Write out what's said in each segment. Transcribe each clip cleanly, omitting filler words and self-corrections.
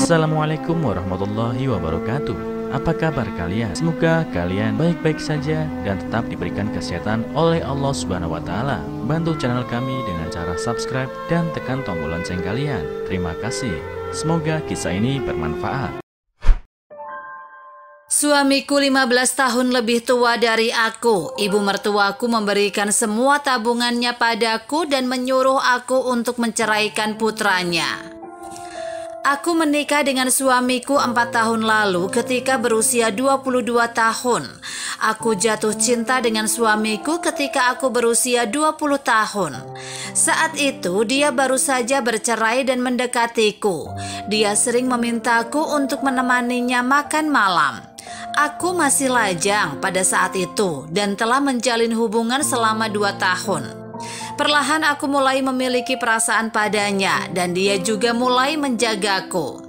Assalamualaikum warahmatullahi wabarakatuh. Apa kabar kalian? Semoga kalian baik-baik saja dan tetap diberikan kesehatan oleh Allah Subhanahu wa Ta'ala. Bantu channel kami dengan cara subscribe dan tekan tombol lonceng kalian. Terima kasih. Semoga kisah ini bermanfaat. Suamiku 15 tahun lebih tua dari aku. Ibu mertuaku memberikan semua tabungannya padaku dan menyuruh aku untuk menceraikan putranya. Aku menikah dengan suamiku 4 tahun lalu ketika berusia 22 tahun. Aku jatuh cinta dengan suamiku ketika aku berusia 20 tahun. Saat itu dia baru saja bercerai dan mendekatiku. Dia sering memintaku untuk menemaninya makan malam. Aku masih lajang pada saat itu dan telah menjalin hubungan selama 2 tahun. Perlahan aku mulai memiliki perasaan padanya dan dia juga mulai menjagaku.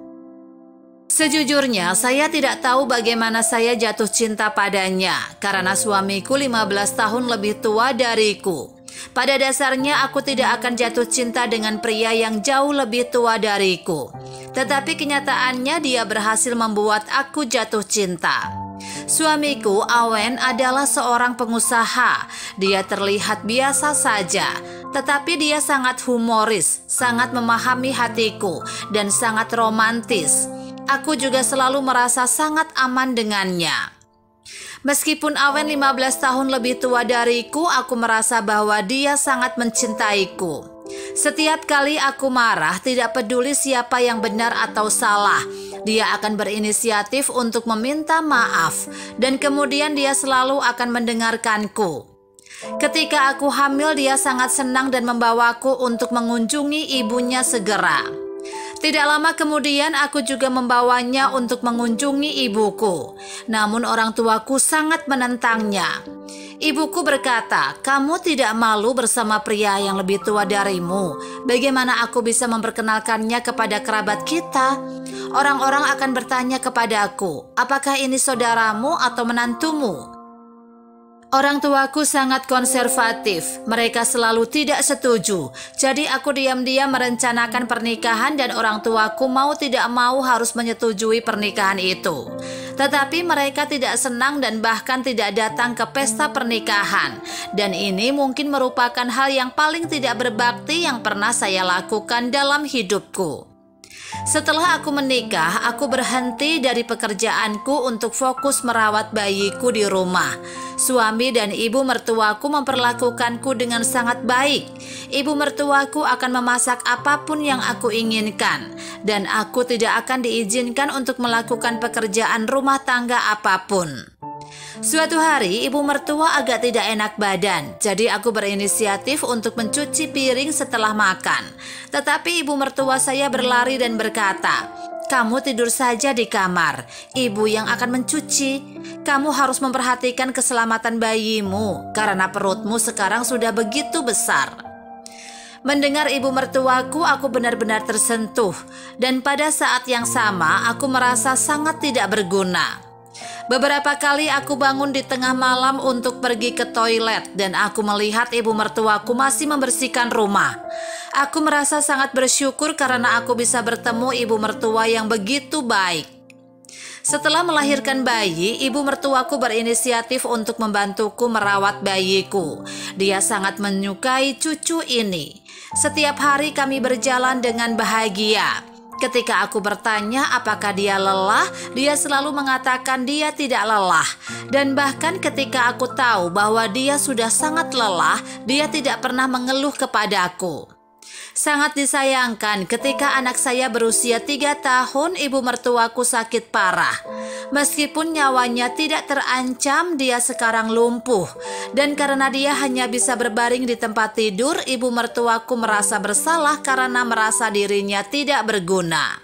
Sejujurnya saya tidak tahu bagaimana saya jatuh cinta padanya karena suamiku 15 tahun lebih tua dariku. Pada dasarnya aku tidak akan jatuh cinta dengan pria yang jauh lebih tua dariku. Tetapi kenyataannya dia berhasil membuat aku jatuh cinta. Suamiku, Awen, adalah seorang pengusaha. Dia terlihat biasa saja, tetapi dia sangat humoris, sangat memahami hatiku, dan sangat romantis. Aku juga selalu merasa sangat aman dengannya. Meskipun Awen 15 tahun lebih tua dariku, aku merasa bahwa dia sangat mencintaiku. Setiap kali aku marah, tidak peduli siapa yang benar atau salah, dia akan berinisiatif untuk meminta maaf, dan kemudian dia selalu akan mendengarkanku. Ketika aku hamil, dia sangat senang dan membawaku untuk mengunjungi ibunya segera. Tidak lama kemudian aku juga membawanya untuk mengunjungi ibuku. Namun orang tuaku sangat menentangnya. Ibuku berkata, "Kamu tidak malu bersama pria yang lebih tua darimu. Bagaimana aku bisa memperkenalkannya kepada kerabat kita? Orang-orang akan bertanya kepadaku, apakah ini saudaramu atau menantumu?" Orang tuaku sangat konservatif, mereka selalu tidak setuju. Jadi aku diam-diam merencanakan pernikahan dan orang tuaku mau tidak mau harus menyetujui pernikahan itu. Tetapi mereka tidak senang dan bahkan tidak datang ke pesta pernikahan. Dan ini mungkin merupakan hal yang paling tidak berbakti yang pernah saya lakukan dalam hidupku. Setelah aku menikah, aku berhenti dari pekerjaanku untuk fokus merawat bayiku di rumah. Suami dan ibu mertuaku memperlakukanku dengan sangat baik. Ibu mertuaku akan memasak apapun yang aku inginkan, dan aku tidak akan diizinkan untuk melakukan pekerjaan rumah tangga apapun. Suatu hari ibu mertua agak tidak enak badan, jadi aku berinisiatif untuk mencuci piring setelah makan. Tetapi ibu mertua saya berlari dan berkata, "Kamu tidur saja di kamar, ibu yang akan mencuci. Kamu harus memperhatikan keselamatan bayimu karena perutmu sekarang sudah begitu besar." Mendengar ibu mertuaku, aku benar-benar tersentuh, dan pada saat yang sama aku merasa sangat tidak berguna. Beberapa kali aku bangun di tengah malam untuk pergi ke toilet dan aku melihat ibu mertuaku masih membersihkan rumah. Aku merasa sangat bersyukur karena aku bisa bertemu ibu mertua yang begitu baik. Setelah melahirkan bayi, ibu mertuaku berinisiatif untuk membantuku merawat bayiku. Dia sangat menyukai cucu ini. Setiap hari kami berjalan dengan bahagia. Ketika aku bertanya apakah dia lelah, dia selalu mengatakan dia tidak lelah. Dan bahkan ketika aku tahu bahwa dia sudah sangat lelah, dia tidak pernah mengeluh kepadaku. Sangat disayangkan ketika anak saya berusia 3 tahun, ibu mertuaku sakit parah. Meskipun nyawanya tidak terancam, dia sekarang lumpuh. Dan karena dia hanya bisa berbaring di tempat tidur, ibu mertuaku merasa bersalah karena merasa dirinya tidak berguna.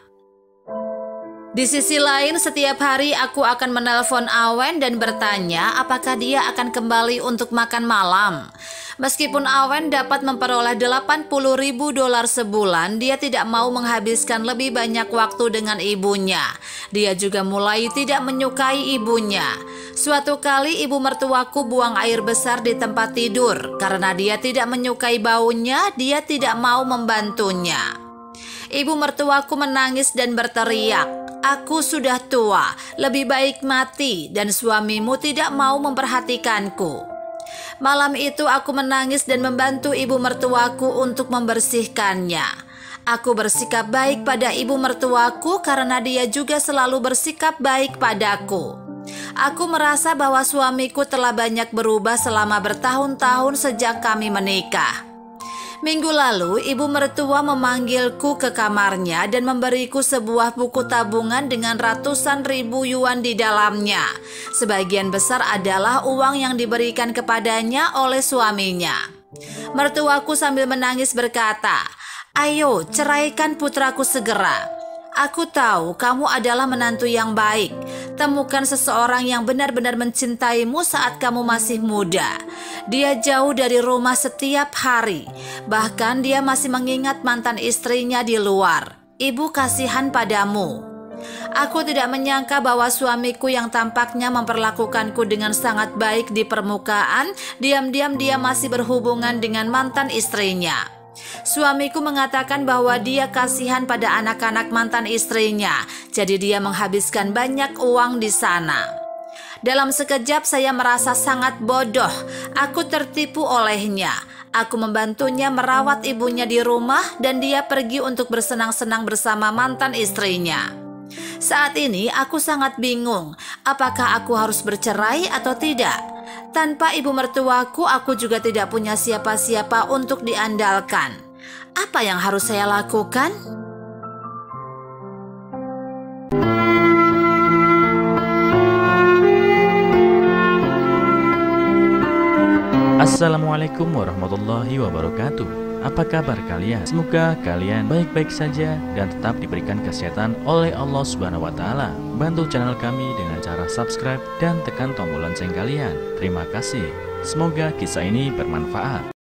Di sisi lain, setiap hari aku akan menelpon Awen dan bertanya apakah dia akan kembali untuk makan malam. Meskipun Awen dapat memperoleh $80.000 sebulan, dia tidak mau menghabiskan lebih banyak waktu dengan ibunya. Dia juga mulai tidak menyukai ibunya. Suatu kali ibu mertuaku buang air besar di tempat tidur. Karena dia tidak menyukai baunya, dia tidak mau membantunya. Ibu mertuaku menangis dan berteriak, "Aku sudah tua, lebih baik mati dan suamimu tidak mau memperhatikanku." Malam itu aku menangis dan membantu ibu mertuaku untuk membersihkannya. Aku bersikap baik pada ibu mertuaku karena dia juga selalu bersikap baik padaku. Aku merasa bahwa suamiku telah banyak berubah selama bertahun-tahun sejak kami menikah. Minggu lalu, ibu mertua memanggilku ke kamarnya dan memberiku sebuah buku tabungan dengan ratusan ribu yuan di dalamnya. Sebagian besar adalah uang yang diberikan kepadanya oleh suaminya. Mertuaku sambil menangis berkata, "Ayo, ceraikan putraku segera. Aku tahu kamu adalah menantu yang baik. Temukan seseorang yang benar-benar mencintaimu saat kamu masih muda. Dia jauh dari rumah setiap hari. Bahkan dia masih mengingat mantan istrinya di luar. Ibu kasihan padamu." Aku tidak menyangka bahwa suamiku yang tampaknya memperlakukanku dengan sangat baik di permukaan, diam-diam dia masih berhubungan dengan mantan istrinya. Suamiku mengatakan bahwa dia kasihan pada anak-anak mantan istrinya, jadi dia menghabiskan banyak uang di sana. Dalam sekejap saya merasa sangat bodoh. Aku tertipu olehnya. Aku membantunya merawat ibunya di rumah dan dia pergi untuk bersenang-senang bersama mantan istrinya. Saat ini aku sangat bingung, apakah aku harus bercerai atau tidak? Tanpa ibu mertuaku, aku juga tidak punya siapa-siapa untuk diandalkan. Apa yang harus saya lakukan? Assalamualaikum warahmatullahi wabarakatuh. Apa kabar kalian? Semoga kalian baik-baik saja dan tetap diberikan kesehatan oleh Allah Subhanahu wa Ta'ala. Bantu channel kami dengan cara subscribe dan tekan tombol lonceng kalian. Terima kasih. Semoga kisah ini bermanfaat.